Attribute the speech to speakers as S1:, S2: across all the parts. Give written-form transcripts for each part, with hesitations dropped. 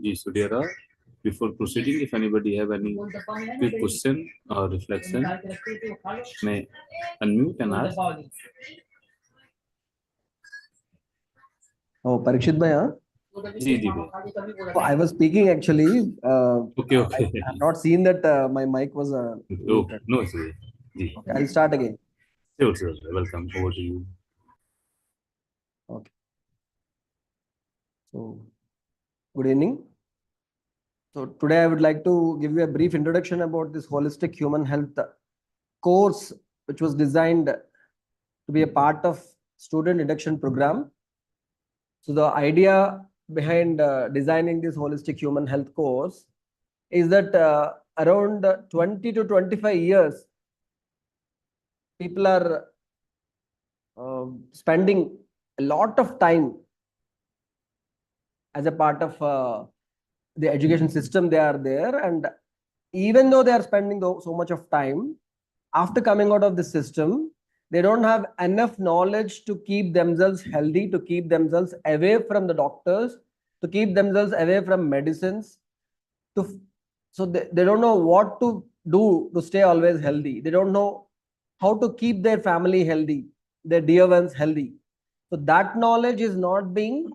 S1: Ji Sudhira, before proceeding, if anybody have any quick question or reflection, may unmute and ask.
S2: Oh, Parikshit bhai, huh?
S1: Ji, ji, bhai.
S2: Oh, I was speaking actually.
S1: Okay, okay.
S2: I have not seen that my mic was
S1: Oh,
S2: muted.
S1: no, sir. Ji.
S2: Okay, I'll start again.
S1: Sure, sir. Welcome. Over to you.
S2: Okay. So, good evening. So today I would like to give you a brief introduction about this holistic human health course, which was designed to be a part of student induction program. So the idea behind designing this holistic human health course is that around 20 to 25 years, people are spending a lot of time as a part of the education system. They are there, and even though they are spending so much of time, after coming out of the system, they don't have enough knowledge to keep themselves healthy, to keep themselves away from the doctors, to keep themselves away from medicines. So they don't know what to do to stay always healthy. They don't know how to keep their family healthy, their dear ones healthy. So that knowledge is not being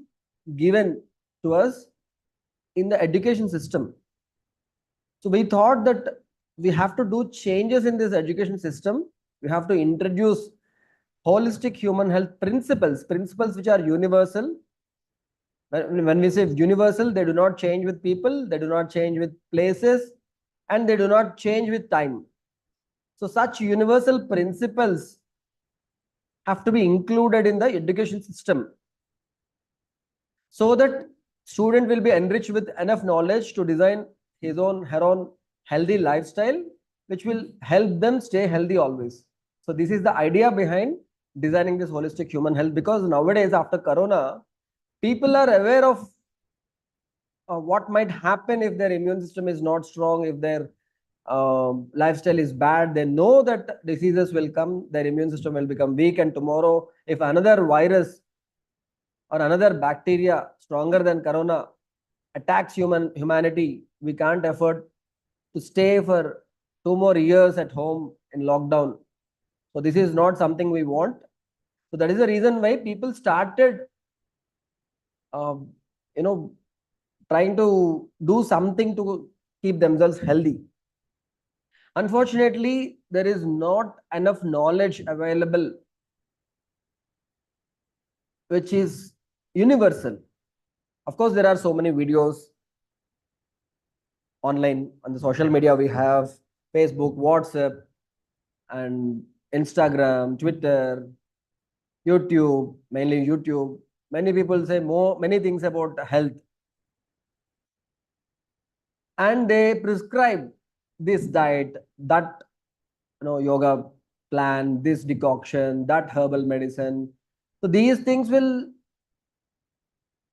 S2: given to us in the education system. So we thought that we have to do changes in this education system. We have to introduce holistic human health principles which are universal. When we say universal, they do not change with people, they do not change with places, and they do not change with time. So such universal principles have to be included in the education system so that student will be enriched with enough knowledge to design her own healthy lifestyle, which will help them stay healthy always. So this is the idea behind designing this holistic human health, because nowadays after corona, people are aware of what might happen if their immune system is not strong, if their lifestyle is bad. They know that diseases will come, their immune system will become weak, and tomorrow if another virus or another bacteria stronger than corona attacks humanity, we can't afford to stay for 2 more years at home in lockdown. So this is not something we want. So that is the reason why people started um, you know trying to do something to keep themselves healthy. Unfortunately, there is not enough knowledge available which is universal. Of course, there are so many videos online on the social media. We have Facebook, WhatsApp, and Instagram, Twitter, YouTube, mainly YouTube. Many people say many things about health, and they prescribe this diet, that yoga plan, this decoction, that herbal medicine. So these things will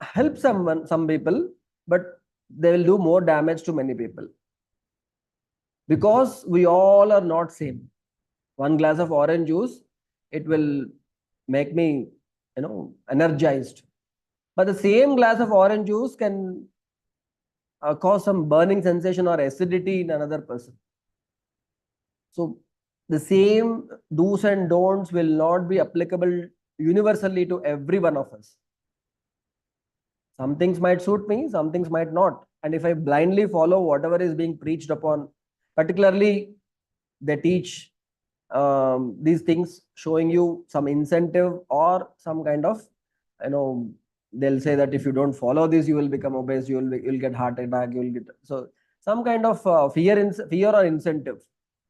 S2: help some people, but they will do more damage to many people, because we all are not same. One glass of orange juice, it will make me energized, but the same glass of orange juice can cause some burning sensation or acidity in another person. So the same do's and don'ts will not be applicable universally to every one of us. Some things might suit me, some things might not. And if I blindly follow whatever is being preached upon, particularly they teach these things showing you some incentive or some kind of, they'll say that if you don't follow this, you will become obese, you'll get heart attack, you'll get, so some kind of fear or incentive.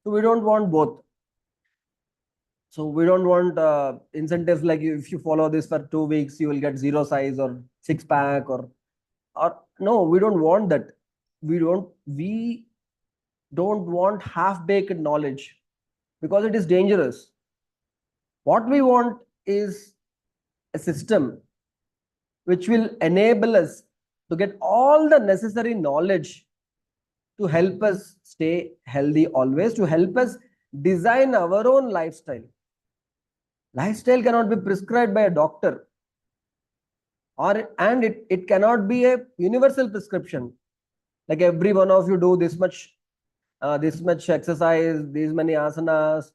S2: So we don't want both. So we don't want incentives like if you follow this for 2 weeks, you will get zero size or six pack, or no, we don't want that. We don't want half-baked knowledge, because it is dangerous. What we want is a system which will enable us to get all the necessary knowledge to help us stay healthy always, to help us design our own lifestyle. Lifestyle cannot be prescribed by a doctor. And it cannot be a universal prescription. Like every one of you do this much exercise, these many asanas,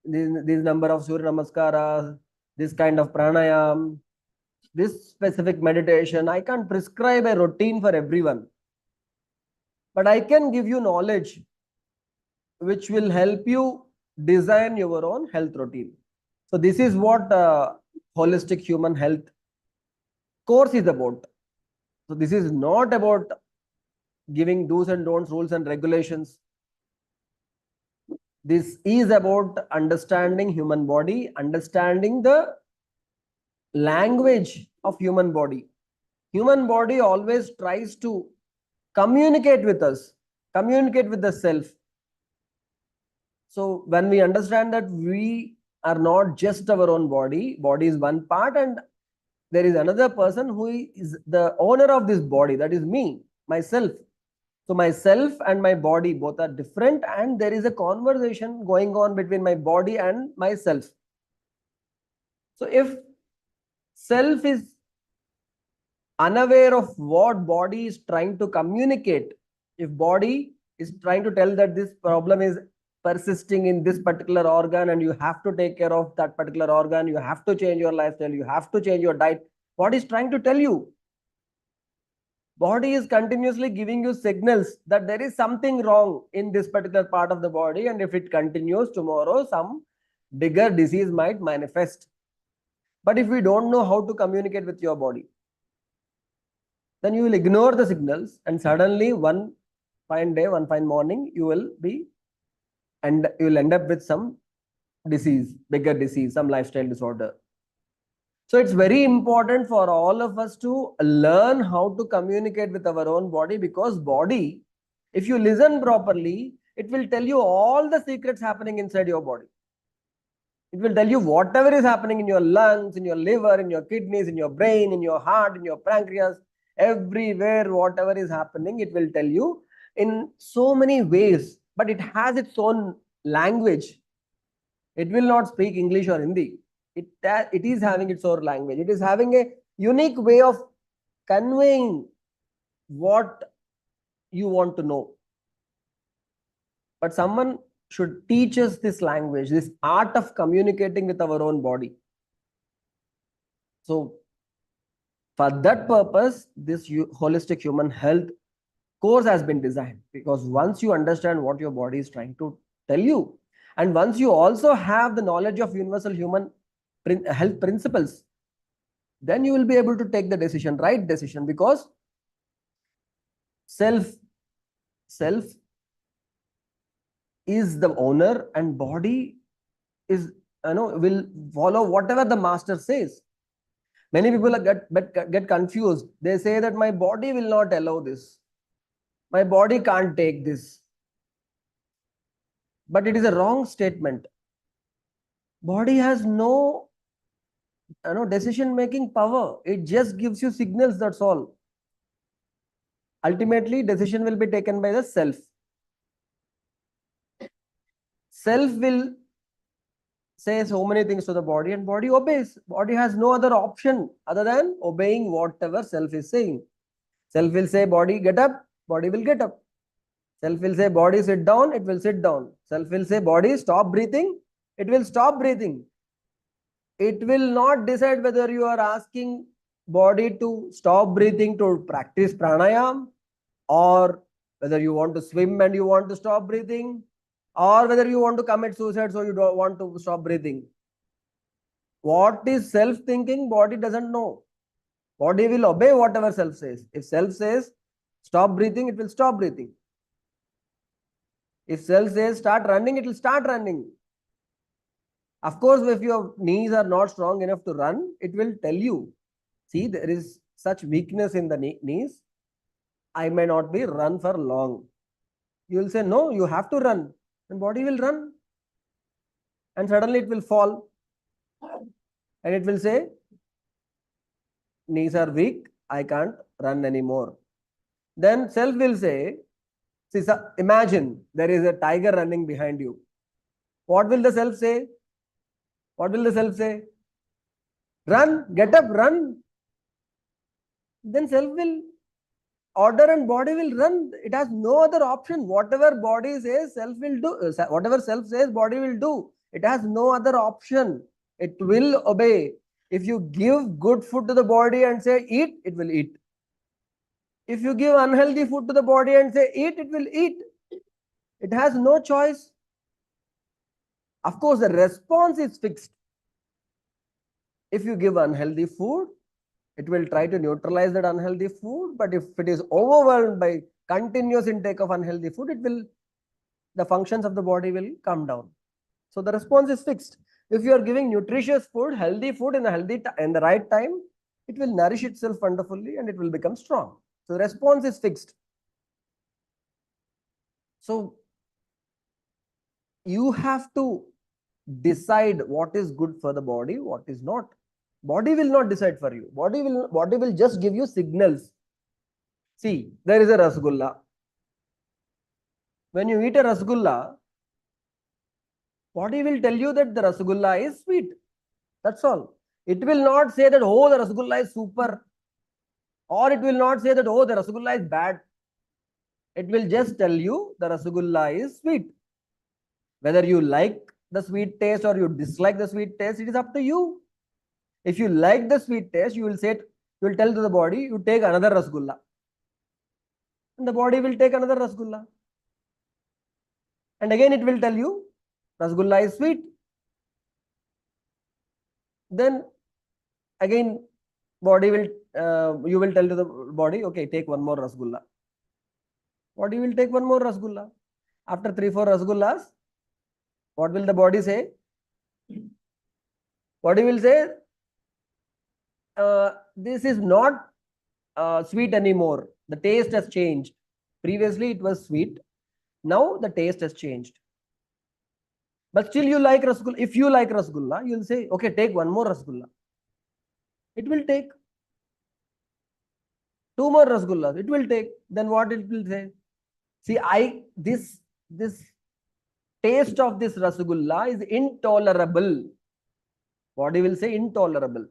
S2: these number of Surya Namaskaras, this kind of pranayam, this specific meditation. I can't prescribe a routine for everyone, but I can give you knowledge which will help you design your own health routine. So this is what holistic human health course is about. So this is not about giving do's and don'ts, rules and regulations. This is about understanding human body, understanding the language of human body. Human body always tries to communicate with us, communicate with the self. So when we understand that we are not just our own body, body is one part, and there is another person who is the owner of this body, that is me, myself. So myself and my body both are different, and there is a conversation going on between my body and myself. So if self is unaware of what body is trying to communicate, if body is trying to tell that this problem is persisting in this particular organ and you have to take care of that particular organ, you have to change your lifestyle, you have to change your diet, body is trying to tell you. Body is continuously giving you signals that there is something wrong in this particular part of the body, and if it continues, tomorrow some bigger disease might manifest. But if we don't know how to communicate with your body, then you will ignore the signals, and suddenly one fine day, one fine morning, you will end up with some disease, bigger disease, some lifestyle disorder. So it's very important for all of us to learn how to communicate with our own body, because body, if you listen properly, it will tell you all the secrets happening inside your body. It will tell you whatever is happening in your lungs, in your liver, in your kidneys, in your brain, in your heart, in your pancreas, everywhere, whatever is happening, it will tell you in so many ways, but it has its own language. It will not speak English or Hindi. It is having its own language. It is having a unique way of conveying what you want to know. But someone should teach us this language, this art of communicating with our own body. So for that purpose, this holistic human health course has been designed, because once you understand what your body is trying to tell you, and once you also have the knowledge of universal human health principles, then you will be able to take the decision, right decision, because self is the owner, and body is, will follow whatever the master says. Many people get confused. They say that my body will not allow this, my body can't take this, but it is a wrong statement. Body has no decision making power. It just gives you signals, that's all. Ultimately, decision will be taken by the self. Self will say so many things to the body, and body obeys. Body has no other option other than obeying whatever self is saying. Self will say body get up, body will get up. Self will say body sit down, it will sit down. Self will say body stop breathing, it will stop breathing. It will not decide whether you are asking body to stop breathing to practice pranayam, or whether you want to swim and you want to stop breathing, or whether you want to commit suicide so you don't want to stop breathing. What is self thinking? Body doesn't know. Body will obey whatever self says. If self says stop breathing, it will stop breathing. If self says start running, it will start running. Of course, if your knees are not strong enough to run, it will tell you, see, there is such weakness in the knees, I may not be run for long. You will say, no, you have to run. And body will run. And suddenly it will fall. And it will say, knees are weak, I can't run anymore. Then self will say, see, imagine there is a tiger running behind you. What will the self say? What will the self say? Run, get up, run. then self will order and body will run. It has no other option. Whatever body says, self will do. Whatever self says, body will do. It has no other option. It will obey. If you give good food to the body and say eat, it will eat. If you give unhealthy food to the body and say eat, it will eat. It has no choice. Of course, the response is fixed. If you give unhealthy food, it will try to neutralize that unhealthy food. But if it is overwhelmed by continuous intake of unhealthy food, the functions of the body will come down. So the response is fixed. If you are giving nutritious food, healthy food in the right time, it will nourish itself wonderfully and it will become strong. So the response is fixed. So you have to decide what is good for the body, what is not. Body will not decide for you. Body will just give you signals. See, there is a rasgulla. When you eat a rasgulla, body will tell you that the rasgulla is sweet. That's all. It will not say that, oh, the rasgulla is super. Or it will not say that, oh, the rasgulla is bad. It will just tell you the rasgulla is sweet. Whether you like the sweet taste or you dislike the sweet taste, it is up to you. If you like the sweet taste, you will tell to the body, you take another rasgulla. And the body will take another rasgulla. And again it will tell you, rasgulla is sweet. Then again you will tell to the body, okay, take one more rasgulla. Body will take one more rasgulla. After 3-4 rasgullas, what will the body say? Body will say, this is not sweet anymore. The taste has changed. Previously it was sweet. Now the taste has changed. But still you like rasgulla. If you like rasgulla, you will say, okay, take one more rasgulla. It will take 2 more rasgullas. It will take. Then what it will say? See, this taste of this rasgulla is intolerable. Body will say intolerable.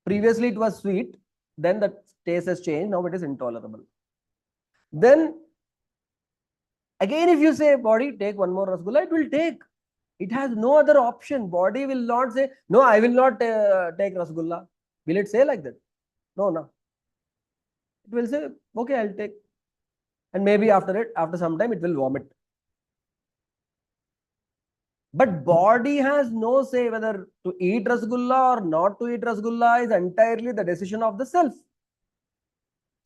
S2: Previously it was sweet. Then the taste has changed. Now it is intolerable. Then again, if you say, body, take one more rasgulla, it will take. It has no other option. Body will not say, no, I will not take rasgulla. Will it say like that? No, no. It will say, okay, I'll take. And maybe after some time, it will vomit. But body has no say whether to eat rasgulla or not to eat rasgulla is entirely the decision of the self.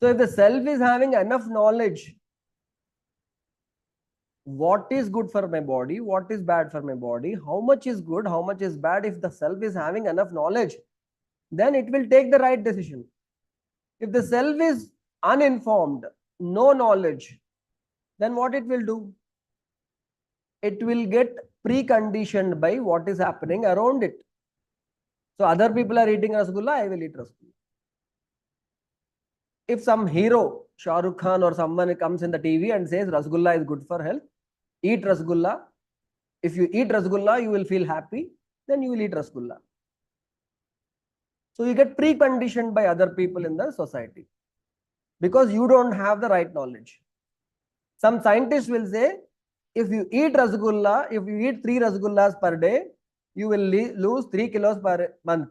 S2: So if the self is having enough knowledge, what is good for my body, what is bad for my body, how much is good, how much is bad, if the self is having enough knowledge, then it will take the right decision. If the self is uninformed, no knowledge, then what it will do? It will get preconditioned by what is happening around it. So other people are eating rasgulla, I will eat rasgulla. If some hero, Shah Rukh Khan or someone comes in the TV and says rasgulla is good for health, eat rasgulla. If you eat rasgulla, you will feel happy, then you will eat rasgulla. So you get preconditioned by other people in the society because you don't have the right knowledge. Some scientists will say, if you eat rasgulla, if you eat 3 rasgullas per day, you will lose 3 kilos per month.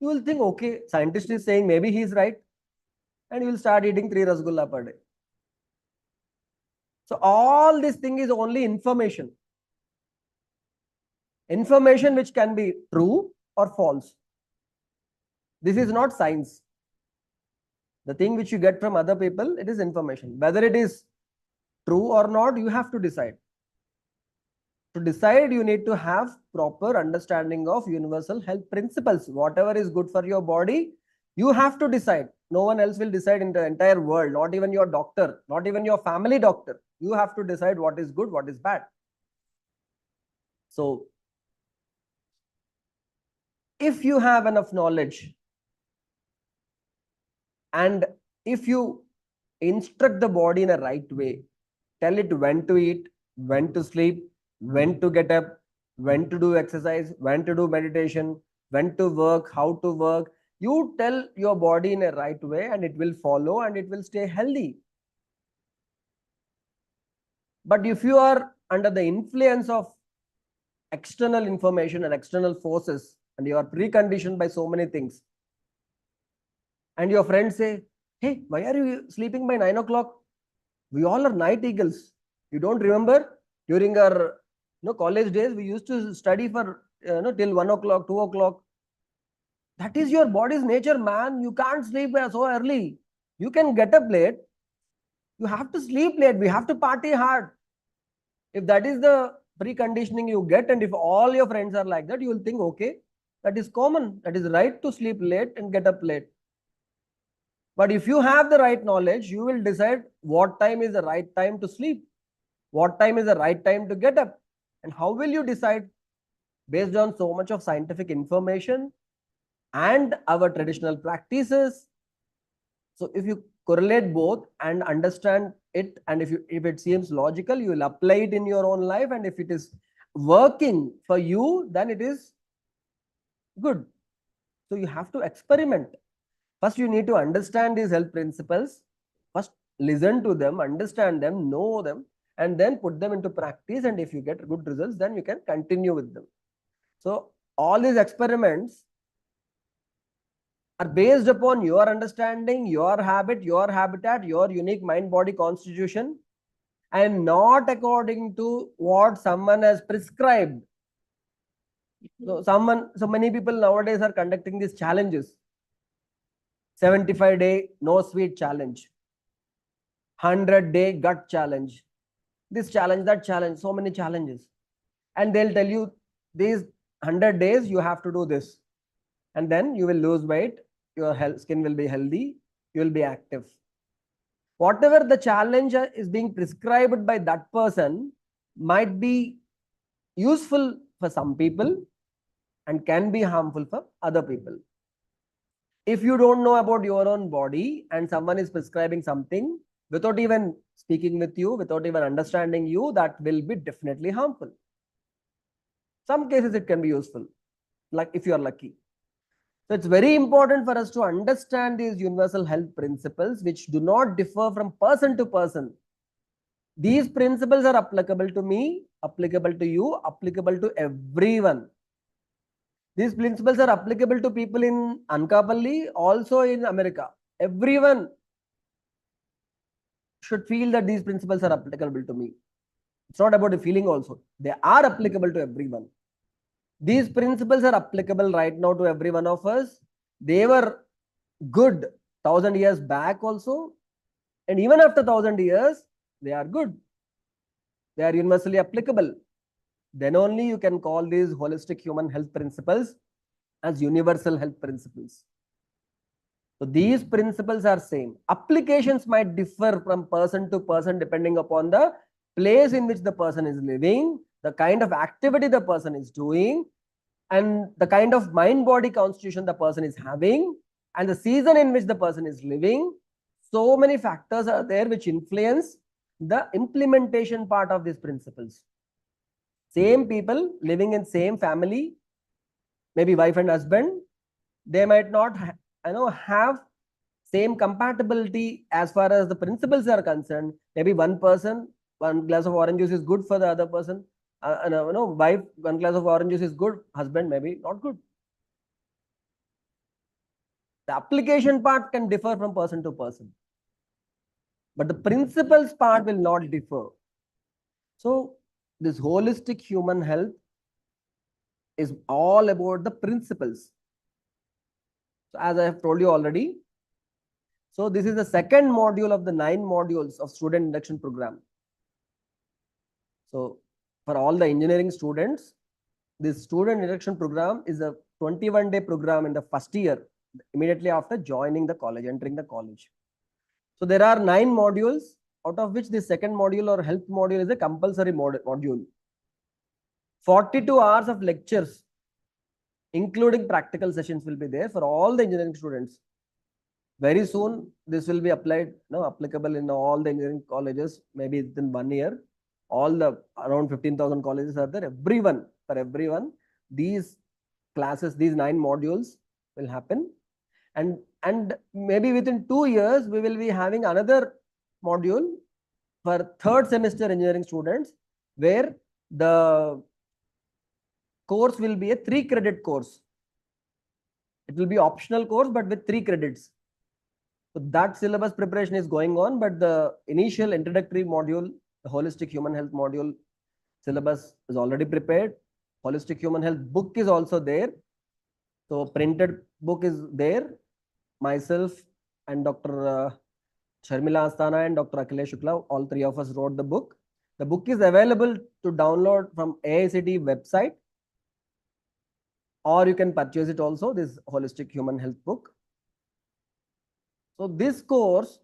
S2: You will think, okay, scientist is saying maybe he is right, and you will start eating 3 rasgulla per day. So all this thing is only information. Information which can be true or false. This is not science. The thing which you get from other people, it is information. Whether it is true or not, you have to decide. To decide, you need to have proper understanding of universal health principles. Whatever is good for your body, you have to decide. No one else will decide in the entire world, not even your doctor, not even your family doctor. You have to decide what is good, what is bad. So, if you have enough knowledge and if you instruct the body in a right way, tell it when to eat, when to sleep, when to get up, when to do exercise, when to do meditation, when to work, how to work. You tell your body in a right way and it will follow and it will stay healthy. But if you are under the influence of external information and external forces and you are preconditioned by so many things, and your friends say, hey, why are you sleeping by 9 o'clock? We all are night eagles. You don't remember? During our college days, we used to study for till 1 o'clock, 2 o'clock. That is your body's nature, man. You can't sleep so early. You can get up late. You have to sleep late. We have to party hard. If that is the preconditioning you get, and if all your friends are like that, you will think, okay, that is common. That is right to sleep late and get up late. But if you have the right knowledge, you will decide what time is the right time to sleep, what time is the right time to get up. And how will you decide? Based on so much of scientific information and our traditional practices. So if you correlate both and understand it, and if it seems logical, you will apply it in your own life. And if it is working for you, then it is good. So you have to experiment. First, you need to understand these health principles. First, listen to them, understand them, know them, and then put them into practice. And if you get good results, then you can continue with them. So all these experiments are based upon your understanding, your habit, your habitat, your unique mind-body constitution, and not according to what someone has prescribed. So many people nowadays are conducting these challenges. 75-day no sweet challenge, 100-day gut challenge, this challenge, that challenge, so many challenges. And they'll tell you these 100 days you have to do this. And then you will lose weight, your skin will be healthy, you will be active. Whatever the challenge is being prescribed by that person might be useful for some people and can be harmful for other people. If you don't know about your own body and someone is prescribing something without even speaking with you, without even understanding you, that will be definitely harmful. Some cases it can be useful, like if you are lucky. So it's very important for us to understand these universal health principles, which do not differ from person to person. These principles are applicable to me, applicable to you, applicable to everyone. These principles are applicable to people in Ankavalli, also in America. Everyone should feel that these principles are applicable to me. It's not about the feeling also. They are applicable to everyone. These principles are applicable right now to every one of us. They were good 1,000 years back also. And even after 1,000 years, they are good. They are universally applicable. Then only you can call these holistic human health principles as universal health principles. So these principles are same. Applications might differ from person to person depending upon the place in which the person is living, the kind of activity the person is doing, and the kind of mind-body constitution the person is having, and the season in which the person is living. So many factors are there which influence the implementation part of these principles. Same people living in same family, maybe wife and husband, they might not have same compatibility as far as the principles are concerned. Maybe one person, one glass of orange juice is good for the other person. Wife, one glass of orange juice is good. Husband, maybe not good. The application part can differ from person to person, but the principles part will not differ. So this holistic human health is all about the principles. So as I have told you already, so this is the second module of the 9 modules of student induction program. So for all the engineering students, this student induction program is a 21-day program in the first year, immediately after joining the college, entering the college. So there are 9 modules, out of which the second module or health module is a compulsory module. 42 hours of lectures, including practical sessions, will be there for all the engineering students. Very soon, this will be applicable in all the engineering colleges, maybe within 1 year. All the around 15,000 colleges are there. For everyone, these classes, these 9 modules will happen. And maybe within 2 years we will be having another module for third semester engineering students, where the course will be a 3-credit course. It will be optional course, but with 3 credits. So that syllabus preparation is going on, but the initial introductory module, the holistic human health module syllabus is already prepared. Holistic human health book is also there. So printed book is there. Myself and Dr. Sharmila Asthana and Dr. Akhilesh Shukla, all three of us wrote the book. The book is available to download from AICTE website, or you can purchase it also, this holistic human health book. So this course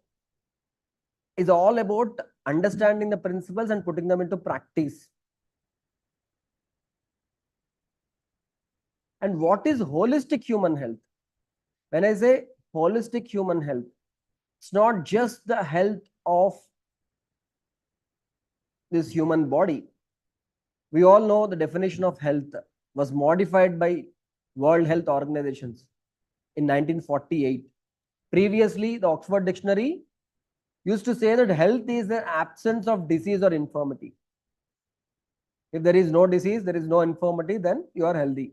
S2: is all about understanding the principles and putting them into practice. And what is holistic human health? When I say holistic human health, it's not just the health of this human body. We all know the definition of health was modified by World Health Organizations in 1948. Previously, the Oxford Dictionary used to say that health is the absence of disease or infirmity. If there is no disease, there is no infirmity, then you are healthy.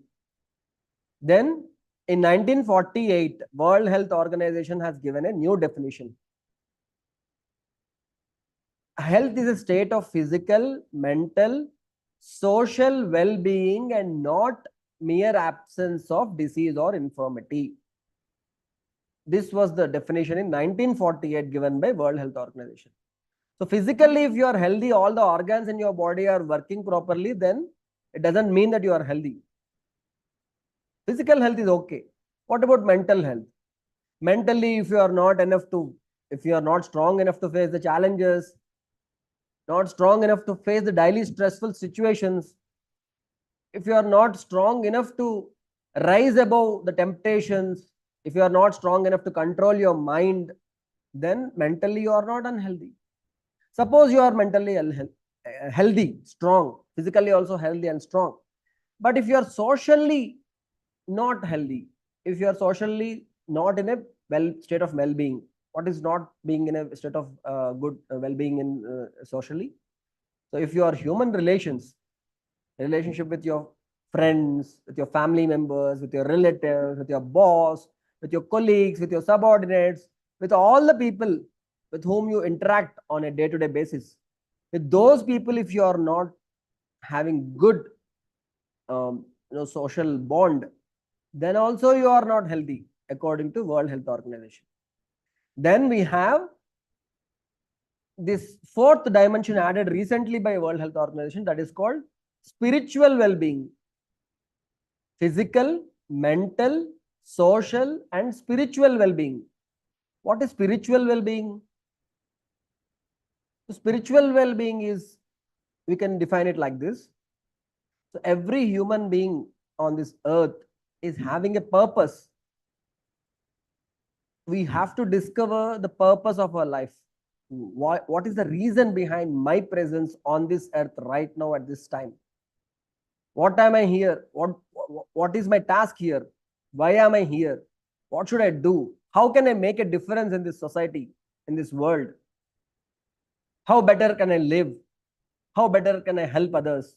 S2: Then in 1948, World Health Organization has given a new definition. Health is a state of physical, mental, social well-being and not mere absence of disease or infirmity. This was the definition in 1948 given by World Health Organization. So physically, if you are healthy, all the organs in your body are working properly, then it doesn't mean that you are healthy. Physical health is okay. What about mental health? Mentally, if you are not strong enough to face the challenges, not strong enough to face the daily stressful situations, if you are not strong enough to rise above the temptations, if you are not strong enough to control your mind, then mentally you are not unhealthy. Suppose you are mentally healthy, strong, physically also healthy and strong. But if you are socially not healthy, if you are socially not in a state of well-being, what is not being in a state of good well-being in socially? So if your human relationship with your friends, with your family members, with your relatives, with your boss, with your colleagues, with your subordinates, with all the people with whom you interact on a day-to-day basis, with those people, if you are not having good social bond, then also you are not healthy according to World Health Organization. Then we have this fourth dimension added recently by World Health Organization, that is called spiritual well-being. Physical, mental, social and spiritual well-being. What is spiritual well-being? So spiritual well-being is, we can define it like this. So every human being on this earth is having a purpose. We have to discover the purpose of our life. What is the reason behind my presence on this earth right now at this time? What am I here? What is my task here? Why am I here? What should I do? How can I make a difference in this society, in this world? How better can I live? How better can I help others?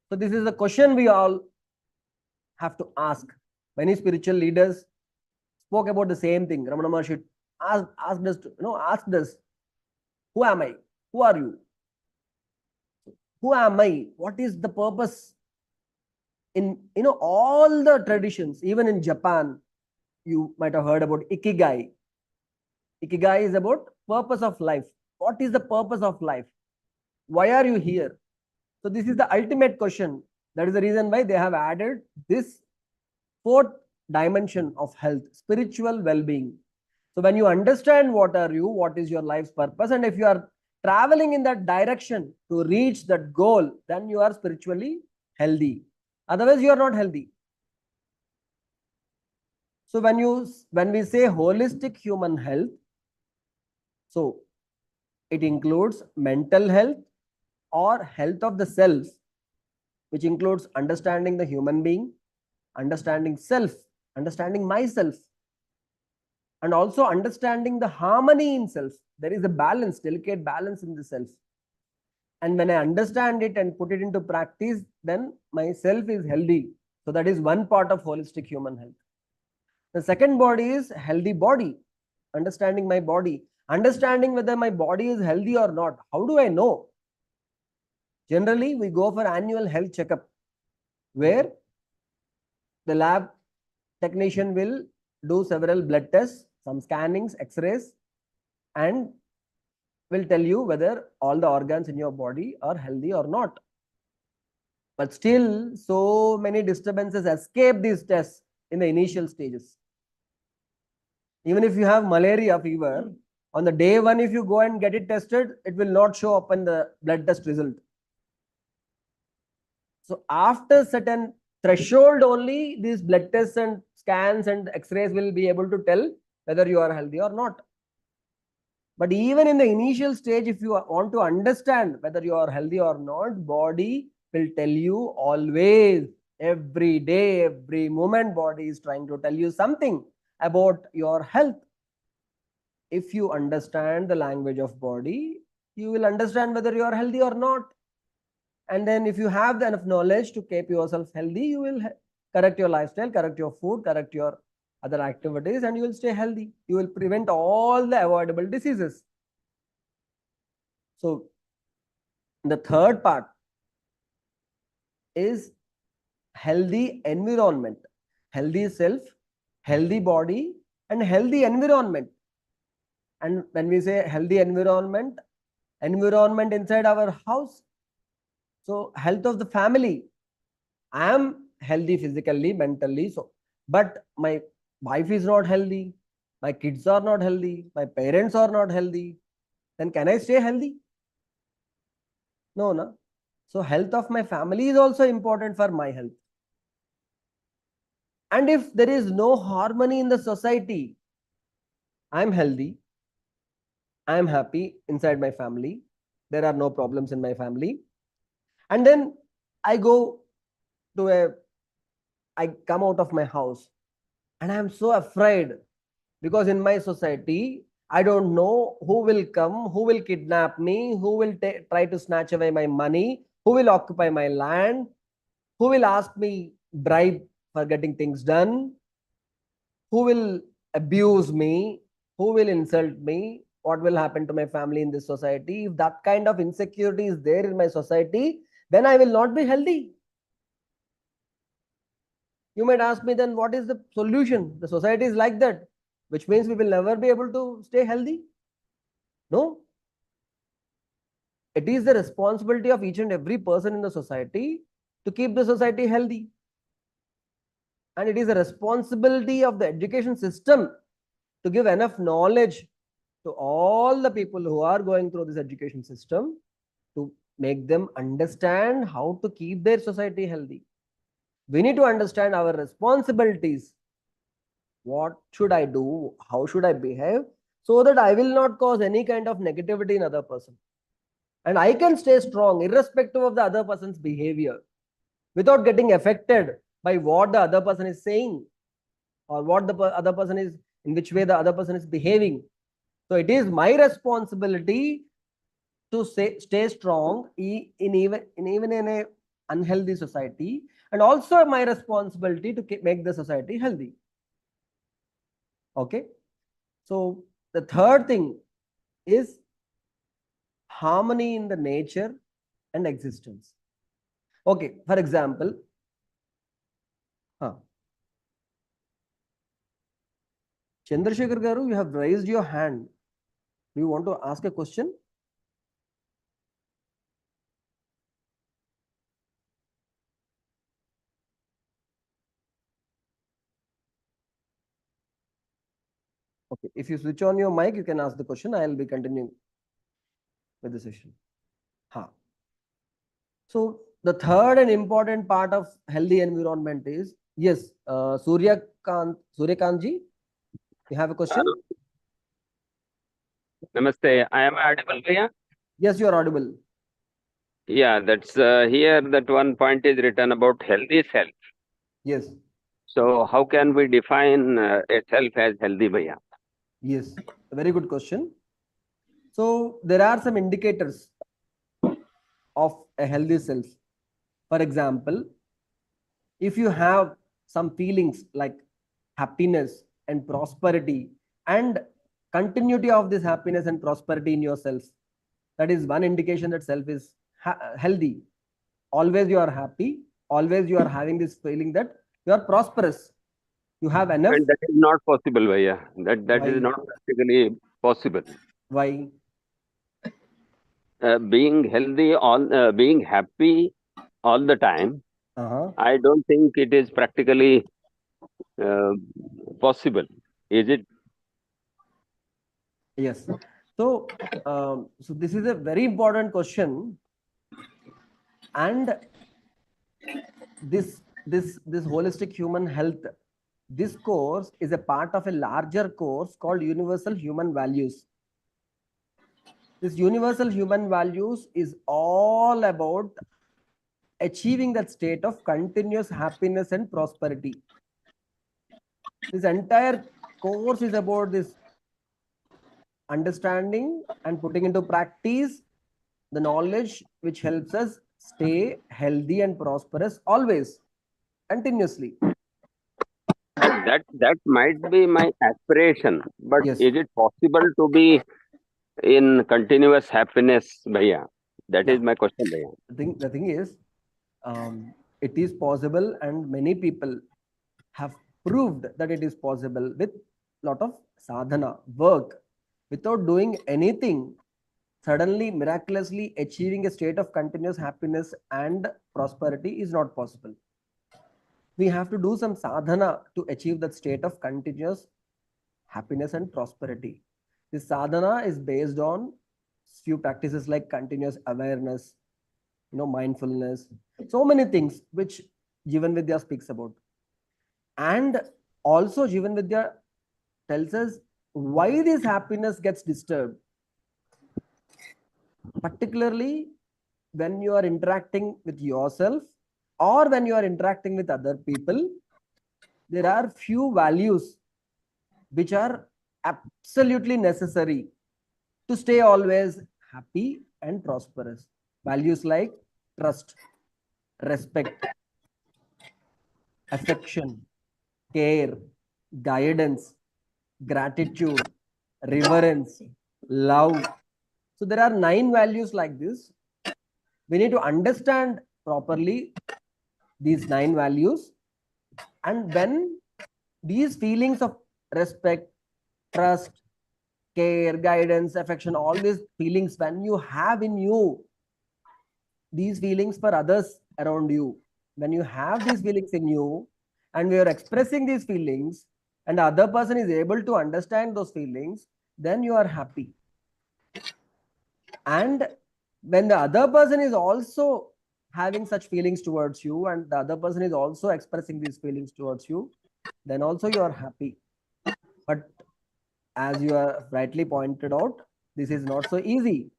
S2: So this is a question we all have to ask. Many spiritual leaders spoke about the same thing. Ramana Maharshi asked us, who am I? Who are you? Who am I? What is the purpose? In all the traditions, even in Japan, you might have heard about Ikigai. Ikigai is about purpose of life. What is the purpose of life? Why are you here? So this is the ultimate question. That is the reason why they have added this fourth dimension of health, spiritual well-being. So when you understand what are you, what is your life's purpose, and if you are traveling in that direction to reach that goal, then you are spiritually healthy. Otherwise, you are not healthy. So when we say holistic human health, so it includes mental health or health of the self, which includes understanding the human being, understanding self, understanding myself. and also understanding the harmony in self. There is a balance, delicate balance in the self. And when I understand it and put it into practice, then my self is healthy. So that is one part of holistic human health. The second body is healthy body, understanding my body, understanding whether my body is healthy or not. How do I know? Generally, we go for annual health checkup where the lab technician will do several blood tests, some scannings, x-rays, and will tell you whether all the organs in your body are healthy or not. But still, so many disturbances escape these tests in the initial stages. Even if you have malaria fever, on the day one, if you go and get it tested, it will not show up in the blood test result. So after certain threshold only, these blood tests and scans and x-rays will be able to tell whether you are healthy or not. But even in the initial stage, if you want to understand whether you are healthy or not, body will tell you always, every day, every moment, body is trying to tell you something about your health. If you understand the language of body, you will understand whether you are healthy or not. And then if you have enough knowledge to keep yourself healthy, you will correct your lifestyle, correct your food, correct your other activities, and you will stay healthy. You will prevent all the avoidable diseases. So the third part is healthy environment, healthy self, healthy body, and healthy environment. And when we say healthy environment, environment inside our house, so health of the family. I am healthy physically, mentally, so but my wife is not healthy, my kids are not healthy, my parents are not healthy, then can I stay healthy? No, no. So health of my family is also important for my health. And if there is no harmony in the society, I am healthy, I am happy inside my family, there are no problems in my family, and then I go to I come out of my house and I am so afraid because in my society, I don't know who will come, who will kidnap me, who will try to snatch away my money, who will occupy my land, who will ask me bribe for getting things done, who will abuse me, who will insult me, what will happen to my family in this society. If that kind of insecurity is there in my society, then I will not be healthy. You might ask me, then what is the solution? The society is like that, which means we will never be able to stay healthy. No. It is the responsibility of each and every person in the society to keep the society healthy. And it is a responsibility of the education system to give enough knowledge to all the people who are going through this education system to make them understand how to keep their society healthy. We need to understand our responsibilities. What should I do? How should I behave? So that I will not cause any kind of negativity in other person. And I can stay strong irrespective of the other person's behavior without getting affected by what the other person is saying or what the other person is, in which way the other person is behaving. So it is my responsibility to stay strong even in a unhealthy society, and also my responsibility to make the society healthy. Okay. So the third thing is harmony in the nature and existence. Okay. For example, Chandrasekhar Garu, you have raised your hand. Do you want to ask a question? Okay. If you switch on your mic, you can ask the question. I will be continuing with the session. So the third and important part of healthy environment is, yes, Suryakant ji, you have a question?
S3: Namaste. I am audible, Bhaiya?
S2: Yes, you are audible.
S3: Yeah, that's here that one point is written about healthy self.
S2: Yes.
S3: So how can we define a self as healthy, Bhaiya?
S2: Yes, a very good question. So there are some indicators of a healthy self. For example, if you have some feelings like happiness and prosperity and continuity of this happiness and prosperity in yourself, that is one indication that self is healthy. Always you are happy, always you are having this feeling that you are prosperous, you have enough.
S3: And that is not possible, Bhaiya. That is
S2: Why?
S3: not practically possible.
S2: Why?
S3: Being healthy, being happy all the time,
S2: Uh-huh.
S3: I don't think it is practically uh, possible. Is it?
S2: Yes. So, so this is a very important question, and this holistic human health, this course is a part of a larger course called Universal Human Values. This Universal Human Values is all about achieving that state of continuous happiness and prosperity. This entire course is about this understanding and putting into practice the knowledge which helps us stay healthy and prosperous always, continuously.
S3: That might be my aspiration, but
S2: Yes.
S3: is it possible to be in continuous happiness, Bhaiya? That
S2: Yeah.
S3: is my question, Bhaiya.
S2: The thing is, it is possible, and many people have proved that it is possible with lot of sadhana work. Without doing anything, suddenly miraculously achieving a state of continuous happiness and prosperity is not possible. We have to do some sadhana to achieve that state of continuous happiness and prosperity. This sadhana is based on few practices like continuous awareness, mindfulness, so many things which Jivan Vidya speaks about. And also Jivan Vidya tells us why this happiness gets disturbed, particularly when you are interacting with yourself or when you are interacting with other people. There are few values which are absolutely necessary to stay always happy and prosperous. Values like trust, respect, affection, care, guidance, gratitude, reverence, love. So there are 9 values like this. We need to understand properly these 9 values. And when these feelings of respect, trust, care, guidance, affection, all these feelings, when you have in you these feelings for others around you, when you have these feelings in you and we are expressing these feelings and the other person is able to understand those feelings, then you are happy. And when the other person is also having such feelings towards you and the other person is also expressing these feelings towards you, then also you are happy. But as you are rightly pointed out, this is not so easy.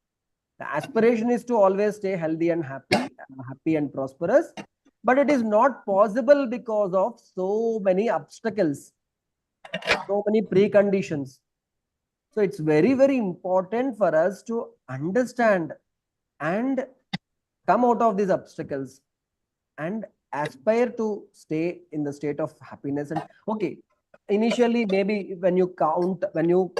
S2: The aspiration is to always stay healthy and happy and prosperous, but it is not possible because of so many obstacles, so many preconditions. So it's very, very important for us to understand and come out of these obstacles and aspire to stay in the state of happiness. And okay, initially, maybe when you count, when you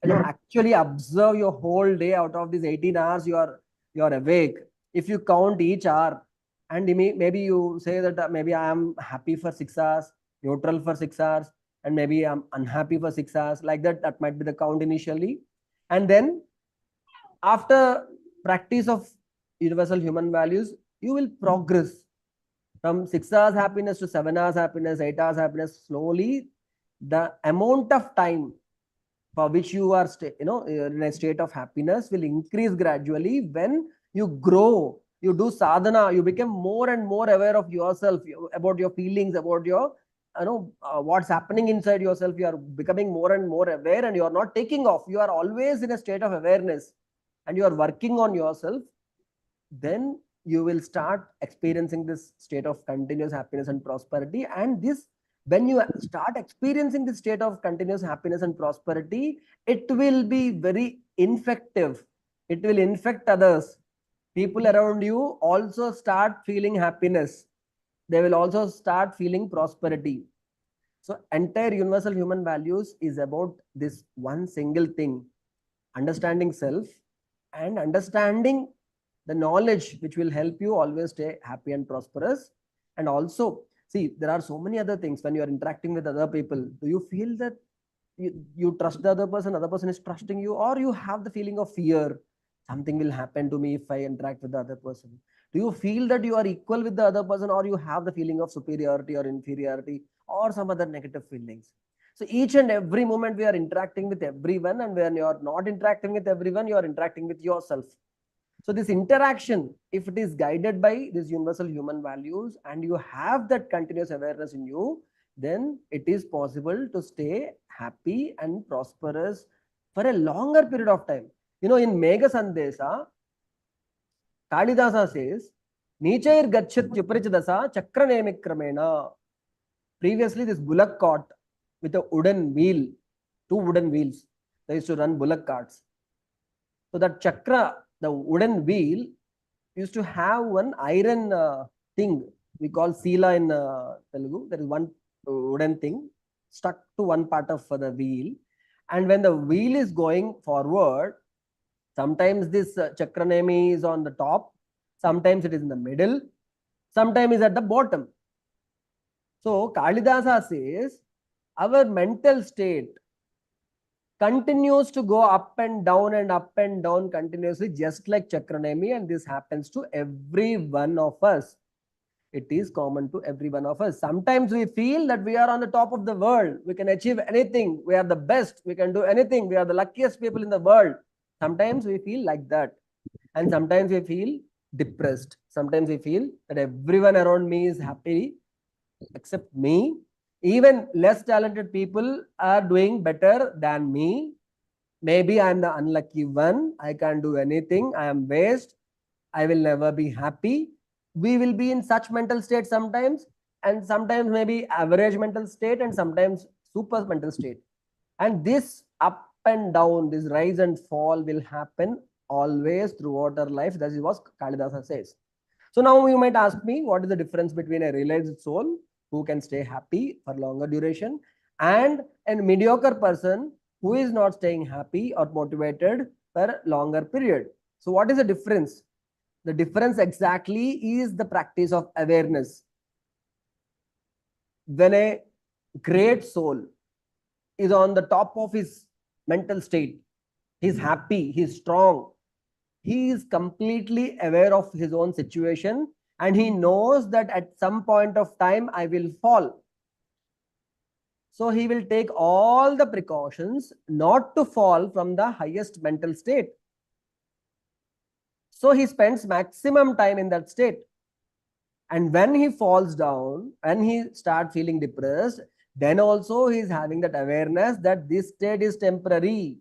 S2: actually observe your whole day, out of these 18 hours you are awake, if you count each hour and maybe you say that maybe I am happy for 6 hours, neutral for 6 hours, and maybe I'm unhappy for 6 hours, like that might be the count initially. And then after practice of universal human values, you will progress from 6 hours happiness to 7 hours happiness, 8 hours happiness. Slowly the amount of time for which you are in a state of happiness will increase gradually. When you grow, you do sadhana, you become more and more aware of yourself, about your feelings, about your what's happening inside yourself. You are becoming more and more aware and you are not taking off, you are always in a state of awareness and you are working on yourself. Then you will start experiencing this state of continuous happiness and prosperity, and this When you start experiencing the state of continuous happiness and prosperity, it will be very infective. It will infect others. People around you also start feeling happiness. They will also start feeling prosperity. So entire universal human values is about this one single thing: understanding self and understanding the knowledge which will help you always stay happy and prosperous. And also, see, there are so many other things when you are interacting with other people. Do you feel that you trust the other person is trusting you, or you have the feeling of fear? Something will happen to me if I interact with the other person. Do you feel that you are equal with the other person, or you have the feeling of superiority or inferiority or some other negative feelings? So each and every moment we are interacting with everyone, and when you are not interacting with everyone, you are interacting with yourself. So this interaction, if it is guided by these universal human values and you have that continuous awareness in you, then it is possible to stay happy and prosperous for a longer period of time. You know, in Megha Sandesa, Kalidasa says, Nichair Gachyat Yuprichadasa Chakranemi Kramena. Previously, this bullock cart with a wooden wheel, two wooden wheels, they used to run bullock carts. So that chakra, the wooden wheel, used to have one iron thing we call sila in Telugu. There is one wooden thing stuck to one part of the wheel. And when the wheel is going forward, sometimes this chakranemi is on the top, sometimes it is in the middle, sometimes it is at the bottom. So Kalidasa says, our mental state continues to go up and down continuously, just like chakranemi, and this happens to every one of us. It is common to every one of us. Sometimes we feel that we are on the top of the world. We can achieve anything. We are the best. We can do anything. We are the luckiest people in the world. Sometimes we feel like that. And sometimes we feel depressed. Sometimes we feel that everyone around me is happy except me. Even less talented people are doing better than me. Maybe I am the unlucky one. I can't do anything. I am waste. I will never be happy. We will be in such mental state sometimes, and sometimes maybe average mental state, and sometimes super mental state. And this up and down, this rise and fall will happen always throughout our life. That is what Kalidasa says. So now you might ask me, what is the difference between a realized soul who can stay happy for longer duration and a mediocre person who is not staying happy or motivated for longer period? So what is the difference? The difference exactly is the practice of awareness. When a great soul is on the top of his mental state, he's happy, he's strong, he is completely aware of his own situation, and he knows that at some point of time I will fall. So he will take all the precautions not to fall from the highest mental state. So he spends maximum time in that state. And when he falls down and he starts feeling depressed, then also he is having that awareness that this state is temporary.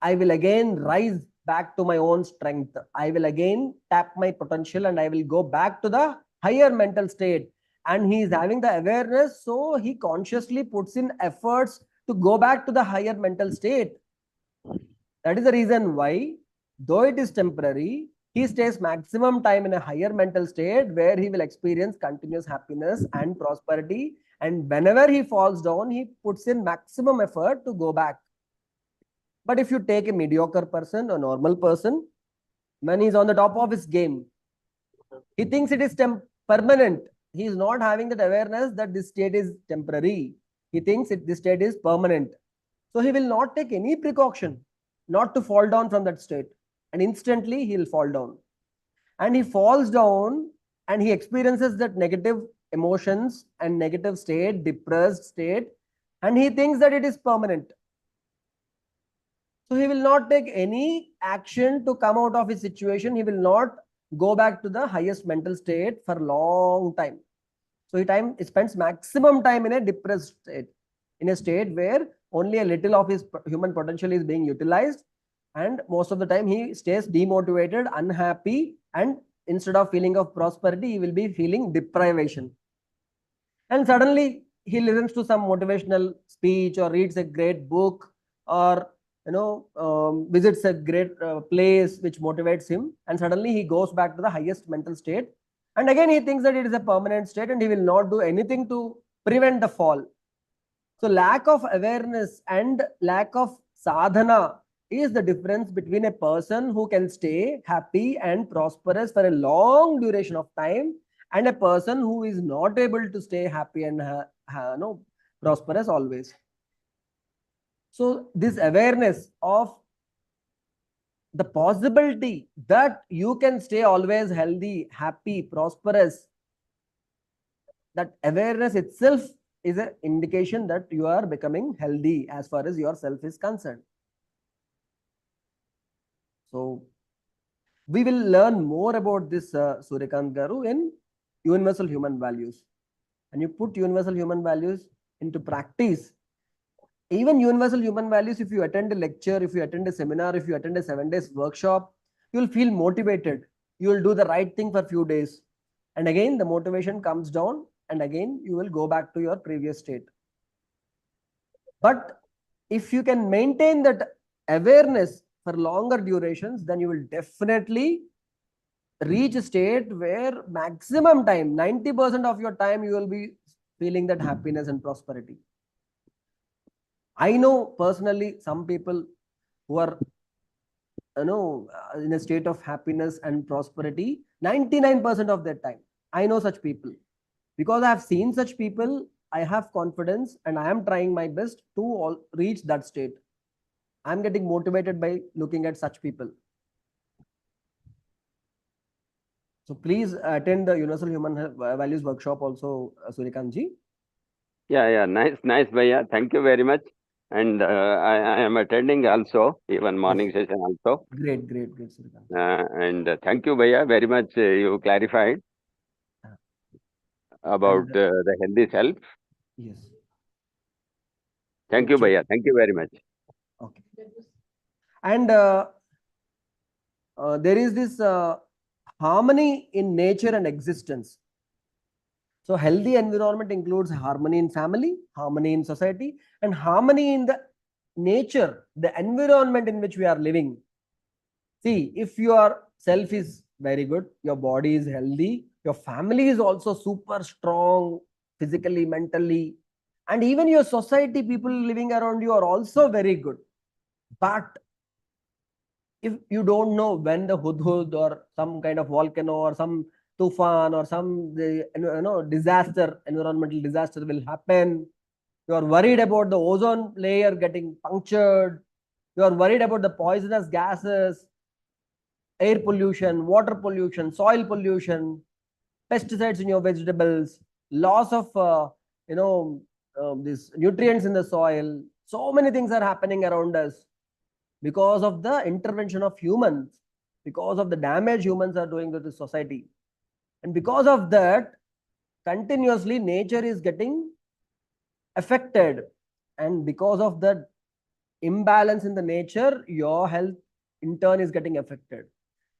S2: I will again rise back to my own strength. I will again tap my potential and I will go back to the higher mental state. And he is having the awareness, so he consciously puts in efforts to go back to the higher mental state. That is the reason why, though it is temporary, he stays maximum time in a higher mental state where he will experience continuous happiness and prosperity. And whenever he falls down, he puts in maximum effort to go back. But if you take a mediocre person, a normal person, when he's on the top of his game, he thinks it is permanent. He is not having that awareness that this state is temporary. He thinks this state is permanent. So he will not take any precaution not to fall down from that state. And instantly he will fall down. And he falls down and he experiences that negative emotions and negative state, depressed state, and he thinks that it is permanent. So he will not take any action to come out of his situation. He will not go back to the highest mental state for a long time. So he spends maximum time in a depressed state, in a state where only a little of his human potential is being utilized. And most of the time he stays demotivated, unhappy, and instead of feeling of prosperity, he will be feeling deprivation. And suddenly he listens to some motivational speech or reads a great book, or visits a great place which motivates him, and suddenly he goes back to the highest mental state, and again he thinks that it is a permanent state and he will not do anything to prevent the fall. So lack of awareness and lack of sadhana is the difference between a person who can stay happy and prosperous for a long duration of time and a person who is not able to stay happy and prosperous always. So this awareness of the possibility that you can stay always healthy, happy, prosperous, that awareness itself is an indication that you are becoming healthy as far as yourself is concerned. So we will learn more about this, Suryakant Garu, in universal human values. And you put universal human values into practice. Even universal human values, if you attend a lecture, if you attend a seminar, if you attend a 7 days workshop, you will feel motivated. You will do the right thing for a few days. And again, the motivation comes down, and again, you will go back to your previous state. But if you can maintain that awareness for longer durations, then you will definitely reach a state where maximum time, 90% of your time, you will be feeling that happiness and prosperity. I know personally some people who are in a state of happiness and prosperity 99% of their time. I know such people. Because I have seen such people, I have confidence and I am trying my best to reach that state. I am getting motivated by looking at such people. So please attend the Universal Human Values workshop also, Suryakant ji.
S3: Yeah, nice, Bhaiya. Thank you very much. And I am attending also, even morning session also.
S2: Great, Suryakant.
S3: And thank you, Bhaiya, very much. You clarified about the healthy self.
S2: Yes.
S3: Thank you, Bhaiya. Thank you very much.
S2: Okay. And there is this harmony in nature and existence. So healthy environment includes harmony in family, harmony in society, and harmony in the nature, the environment in which we are living. See, if your self is very good, your body is healthy, your family is also super strong physically, mentally, and even your society, people living around you are also very good. But if you don't know when the hudhud or some kind of volcano or some tufan or some disaster, environmental disaster will happen, you are worried about the ozone layer getting punctured, you are worried about the poisonous gases, air pollution, water pollution, soil pollution, pesticides in your vegetables, loss of these nutrients in the soil. So many things are happening around us because of the intervention of humans, because of the damage humans are doing to the society. And because of that, continuously nature is getting affected. And because of the imbalance in the nature, your health in turn is getting affected.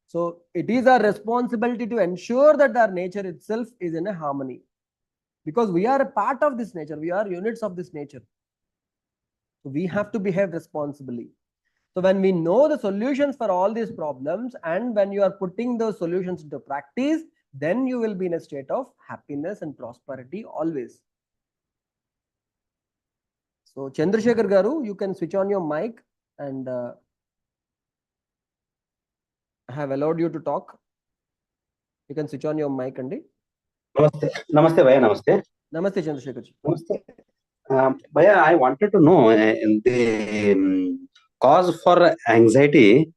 S2: So it is our responsibility to ensure that our nature itself is in a harmony, because we are a part of this nature. We are units of this nature. So we have to behave responsibly. So when we know the solutions for all these problems, and when you are putting those solutions into practice, then you will be in a state of happiness and prosperity always. So Chandrasekhar Garu, you can switch on your mic, and I have allowed you to talk. You can switch on your mic, Andy.
S4: Namaste, Bhaiya. Namaste.
S2: Namaste, Chandrasekhar ji.
S4: Namaste. Bhaiya, I wanted to know the cause for anxiety.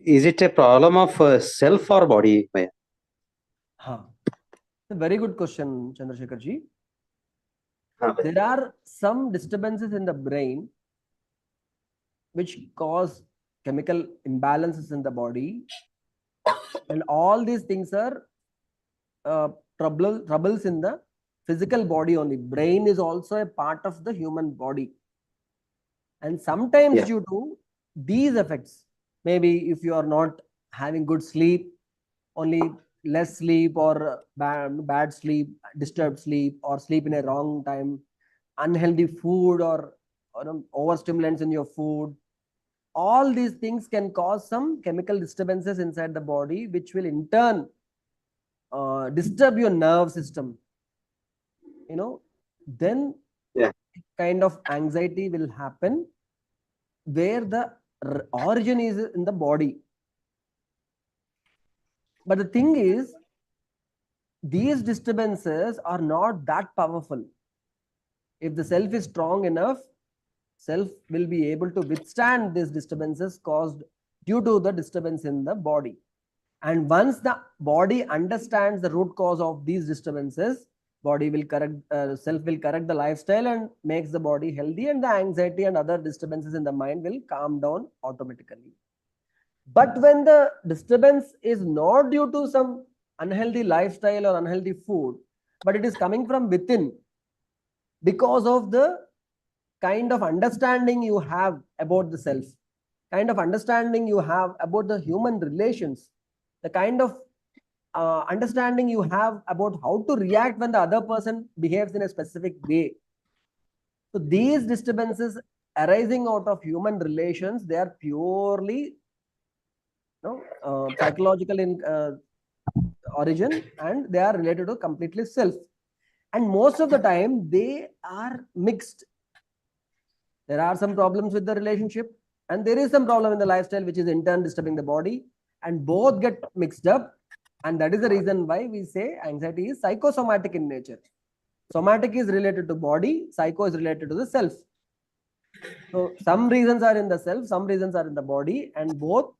S4: Is it a problem of self or body, Bhaiya?
S2: A very good question, Chandrasekhar ji. There are some disturbances in the brain which cause chemical imbalances in the body, and all these things are troubles in the physical body only. Brain is also a part of the human body, and sometimes due to these effects, maybe if you are not having good sleep, only less sleep or bad sleep, disturbed sleep, or sleep in a wrong time, unhealthy food, or overstimulants in your food, all these things can cause some chemical disturbances inside the body, which will in turn disturb your nerve system. Then
S4: Yeah.
S2: kind of anxiety will happen where the origin is in the body. But the thing is, these disturbances are not that powerful. If the self is strong enough, self will be able to withstand these disturbances caused due to the disturbance in the body. And once the body understands the root cause of these disturbances, body will correct, self will correct the lifestyle and makes the body healthy, and the anxiety and other disturbances in the mind will calm down automatically. But when the disturbance is not due to some unhealthy lifestyle or unhealthy food, but it is coming from within because of the kind of understanding you have about the self, kind of understanding you have about the human relations, the kind of understanding you have about how to react when the other person behaves in a specific way. So these disturbances arising out of human relations, they are purely psychological in origin, and they are related to completely self. And most of the time, they are mixed. There are some problems with the relationship, and there is some problem in the lifestyle, which is in turn disturbing the body, and both get mixed up. And that is the reason why we say anxiety is psychosomatic in nature. Somatic is related to body, psycho is related to the self. So some reasons are in the self, some reasons are in the body, and both,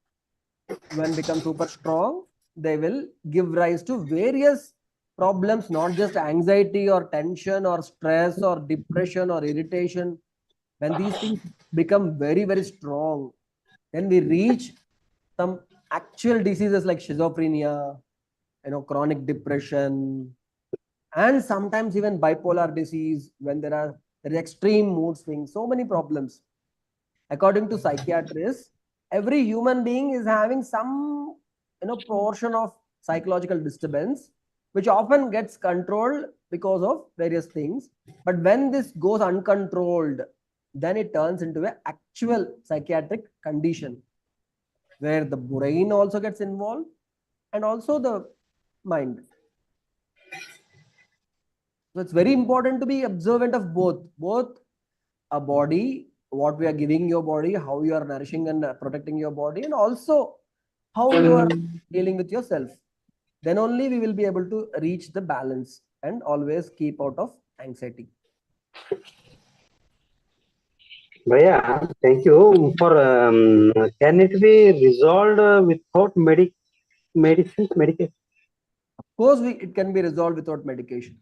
S2: when become super strong, they will give rise to various problems, not just anxiety or tension or stress or depression or irritation. When these things become very, very strong, then we reach some actual diseases like schizophrenia, chronic depression, and sometimes even bipolar disease, when there is extreme mood swings, so many problems. According to psychiatrists, every human being is having some portion of psychological disturbance, which often gets controlled because of various things. But when this goes uncontrolled, then it turns into an actual psychiatric condition where the brain also gets involved and also the mind. So it's very important to be observant of both a body, what we are giving your body, how you are nourishing and protecting your body, and also how you are dealing with yourself. Then only we will be able to reach the balance and always keep out of anxiety.
S4: Bhaiya, thank you for. Can it be resolved without medicines, medication?
S2: Of course, it can be resolved without medication.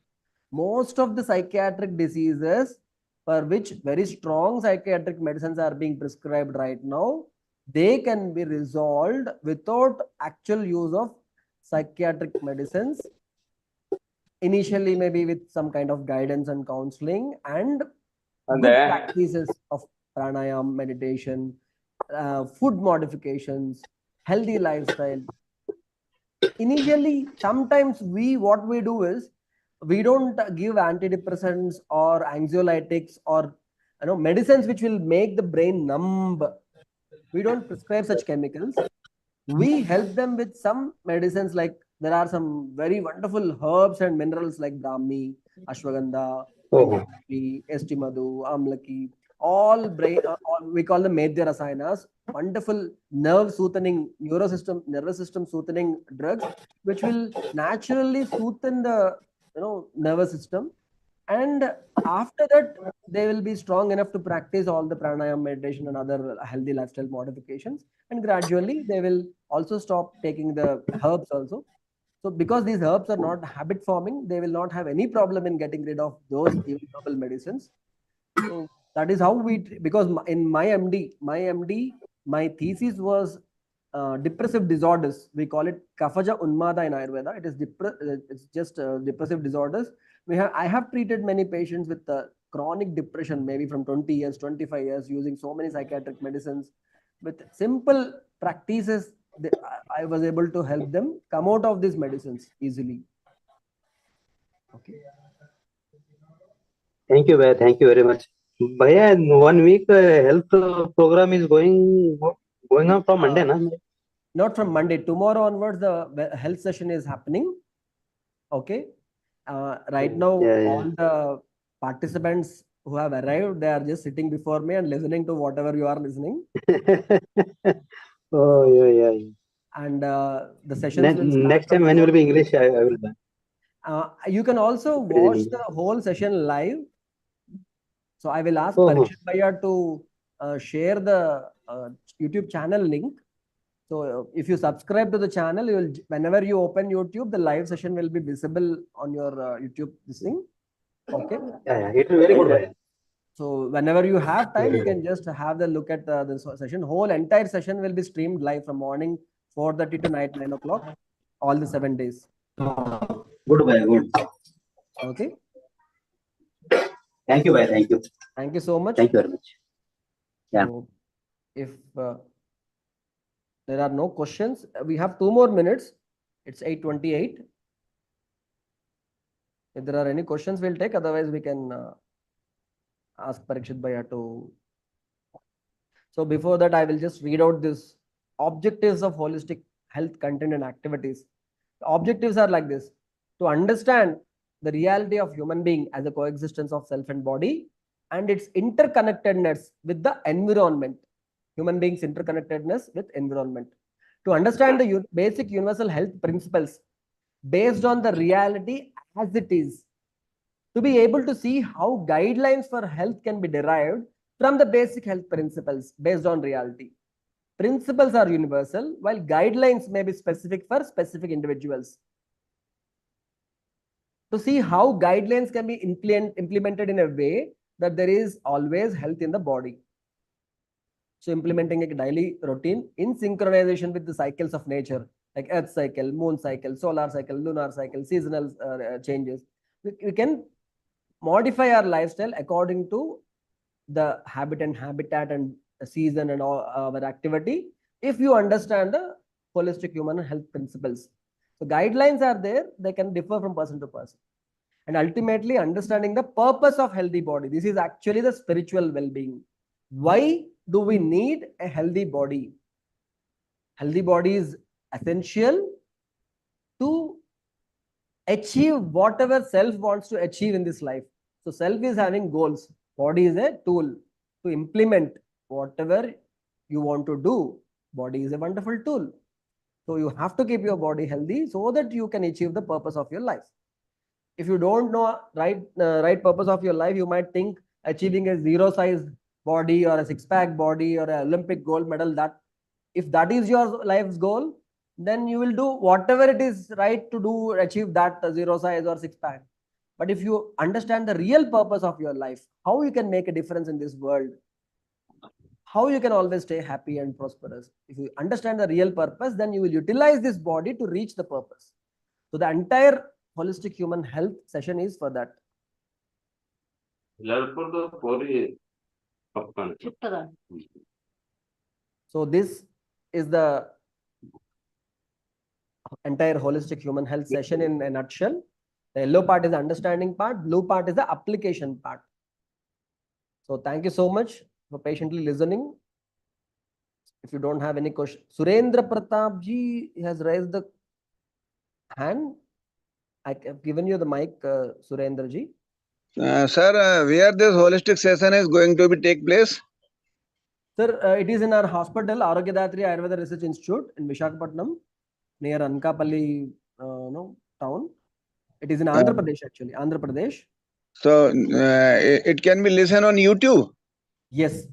S2: Most of the psychiatric diseases for which very strong psychiatric medicines are being prescribed right now, they can be resolved without actual use of psychiatric medicines. Initially, maybe with some kind of guidance and counseling and good practices of pranayam, meditation, food modifications, healthy lifestyle. Initially, sometimes what we do is we don't give antidepressants or anxiolytics or medicines which will make the brain numb. We don't prescribe such chemicals. We help them with some medicines, like there are some very wonderful herbs and minerals like Brahmi, Ashwagandha,
S4: Oh,
S2: Estimadu, Amlaki, all brain, we call them Medhya Rasayanas, wonderful nerve soothing, nervous system soothing drugs, which will naturally soothe the nervous system. And after that, they will be strong enough to practice all the pranayam, meditation, and other healthy lifestyle modifications. And gradually, they will also stop taking the herbs also. So because these herbs are not habit forming, they will not have any problem in getting rid of those even herbal medicines. So that is how because in my thesis was depressive disorders. We call it Kafaja Unmada in Ayurveda. It's just depressive disorders. I have treated many patients with chronic depression, maybe from 20 years, 25 years, using so many psychiatric medicines. With simple practices, I was able to help them come out of these medicines easily. Okay.
S4: Thank you, Bhaiya. Thank you very much. Bhaiya, in 1 week health program is going on from Monday, na?
S2: Not from Monday. Tomorrow onwards, the health session is happening. Okay. Right now,
S4: Yeah, yeah.
S2: all the participants who have arrived, they are just sitting before me and listening to whatever you are listening.
S4: Oh, yeah.
S2: And the sessions will start
S4: Next
S2: from
S4: time when you will
S2: tomorrow.
S4: be English, I will.
S2: You can also
S4: It is in
S2: watch
S4: English.
S2: the whole session live. So I will ask
S4: Oh,
S2: Parikshit Bhaiya to share the YouTube channel link. So if you subscribe to the channel, you will, whenever you open YouTube, the live session will be visible on your YouTube this thing. Okay.
S4: yeah. It is very good, Bhaiya.
S2: So whenever you have time, you can just have the look at the session. Whole entire session will be streamed live from morning 4:30 to night 9 o'clock, all the 7 days.
S4: Good, Bhaiya, good.
S2: Okay.
S4: Thank you, Bhaiya. Thank you.
S2: Thank you so much.
S4: Thank you very much. Yeah.
S2: So if there are no questions, we have 2 more minutes. It's 8:28. If there are any questions, we'll take. Otherwise, we can ask Parikshit Bhaiya to. So before that, I will just read out this objectives of holistic health content and activities. The objectives are like this: to understand the reality of human being as a coexistence of self and body and its interconnectedness with the environment. Human beings' interconnectedness with environment. To understand the basic universal health principles based on the reality as it is. To be able to see how guidelines for health can be derived from the basic health principles based on reality. Principles are universal, while guidelines may be specific for specific individuals. To see how guidelines can be implemented in a way that there is always health in the body. So implementing a daily routine in synchronization with the cycles of nature, like earth cycle, moon cycle, solar cycle, lunar cycle, seasonal changes. We can modify our lifestyle according to the habitat and season and all our activity if you understand the holistic human health principles. So guidelines are there, they can differ from person to person. And ultimately understanding the purpose of healthy body. This is actually the spiritual well-being. Why do we need a healthy body? Healthy body is essential to achieve whatever self wants to achieve in this life. So self is having goals. Body is a tool to implement whatever you want to do. Body is a wonderful tool. So you have to keep your body healthy so that you can achieve the purpose of your life. If you don't know right purpose of your life, you might think achieving a zero size body or a six-pack body or an Olympic gold medal, that if that is your life's goal, then you will do whatever it is right to do, achieve that zero size or six-pack. But if you understand the real purpose of your life, how you can make a difference in this world, how you can always stay happy and prosperous, if you understand the real purpose, then you will utilize this body to reach the purpose. So the entire holistic human health session is for that. So this is the entire holistic human health session in a nutshell. The yellow part is the understanding part, blue part is the application part. So thank you so much for patiently listening. If you don't have any question, Surendra Pratap ji has raised the hand. I have given you the mic, Surendra ji.
S5: Sir, where this holistic session is going to be take place?
S2: Sir, it is in our hospital, Arogyadatri Ayurveda Research Institute in Visakhapatnam, near Anakapalli town. It is in Andhra Pradesh, actually, Andhra Pradesh.
S5: So it can be listened on YouTube?
S2: Yes,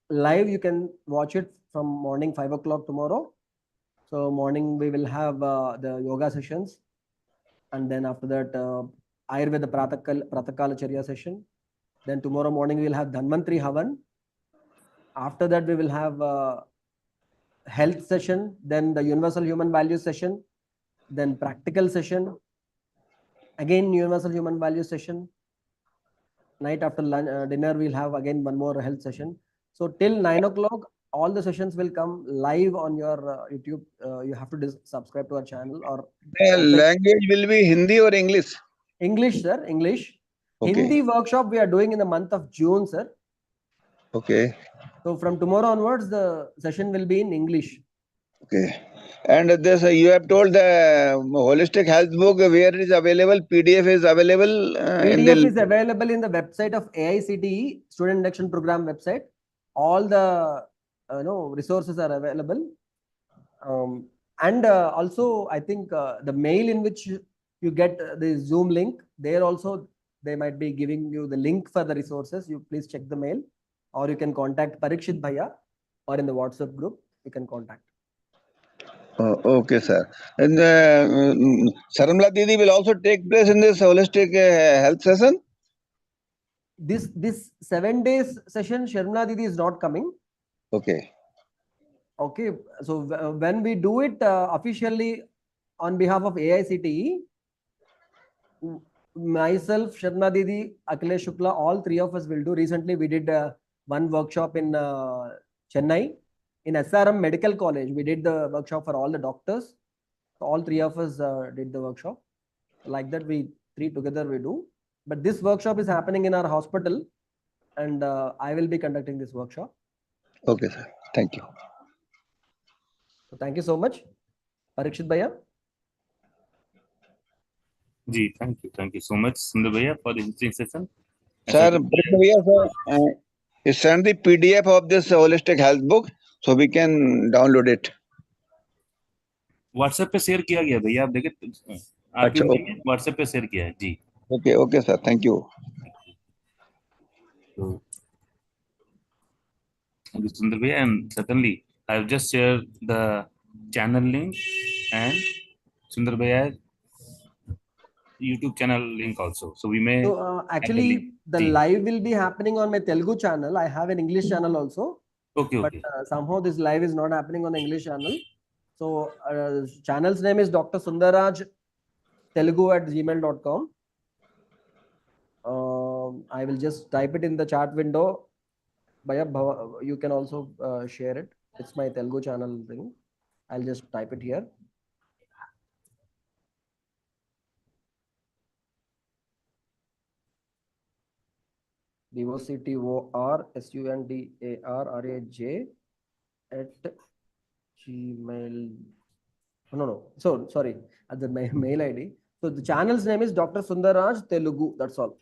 S2: live you can watch it from morning 5 o'clock tomorrow. So morning we will have the yoga sessions, and then after that Ayurveda Pratakalacharya session. Then tomorrow morning we will have Dhanvantri Havan. After that we will have health session, then the universal human values session, then practical session, again universal human values session. Night after lunch, dinner we'll have again one more health session. So till 9 o'clock all the sessions will come live on your YouTube. You have to subscribe to our channel or
S5: The language will be Hindi or English?
S2: English, sir. English.
S5: Okay.
S2: Hindi workshop we are doing in the month of June, sir.
S5: Okay.
S2: So from tomorrow onwards, the session will be in English.
S5: Okay. And this you have told the holistic health book where it is available. PDF is available.
S2: PDF is available in the website of AICTE Student Induction Program website. All the resources are available. And also, I think the mail in which you get the Zoom link, there also they might be giving you the link for the resources. You please check the mail, or you can contact Parikshit Bhaiya, or in the WhatsApp group you can contact.
S5: Oh, okay, sir. And Sharmila Didi will also take place in this holistic health session.
S2: This 7 days session, Sharmila Didi is not coming.
S5: Okay.
S2: Okay, so when we do it officially on behalf of AICTE, myself, Sharma Didi, Akhilesh Shukla, all three of us will do. Recently, we did one workshop in Chennai, in SRM Medical College. We did the workshop for all the doctors. So all three of us did the workshop. Like that, we three together we do. But this workshop is happening in our hospital, and I will be conducting this workshop.
S5: Okay, sir. Thank you.
S2: So thank you so much, Parikshit Bhaiya.
S1: Ji, thank you so much, Sundar Bhaiya, for the interesting session.
S5: Sir, send the PDF of this holistic health book so we can download it.
S1: WhatsApp पे share किया गया भैया, आप देखें आपके में WhatsApp पे share किया है जी.
S5: Okay, sir. Thank you.
S1: So, thank you, Sundar Bhaiya, and certainly I have just shared the channel link and Sundar Bhaiya YouTube channel link also. So we may.
S2: So actually, the live will be happening on my Telugu channel. I have an English channel also.
S1: Okay.
S2: But somehow this live is not happening on the English channel. So channel's name is Dr. Sundaraj Telugu@gmail.com. I will just type it in the chat window. Bhaiya, you can also share it. It's my Telugu channel thing. I'll just type it here. DOCTORSUNDARRAJ at Gmail. No. So sorry, at the mail ID. So the channel's name is Dr. Sundaraj Telugu. That's all.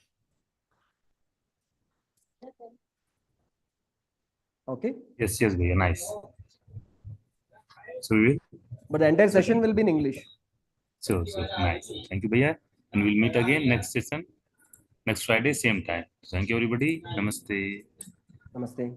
S2: Okay.
S1: Yes, Bhaiya, nice. So we will.
S2: But the entire session will be in English.
S1: So nice. Thank you, Bhaiya, and we'll meet again next session, next Friday, same time. Thank you, everybody. Namaste.
S2: Namaste.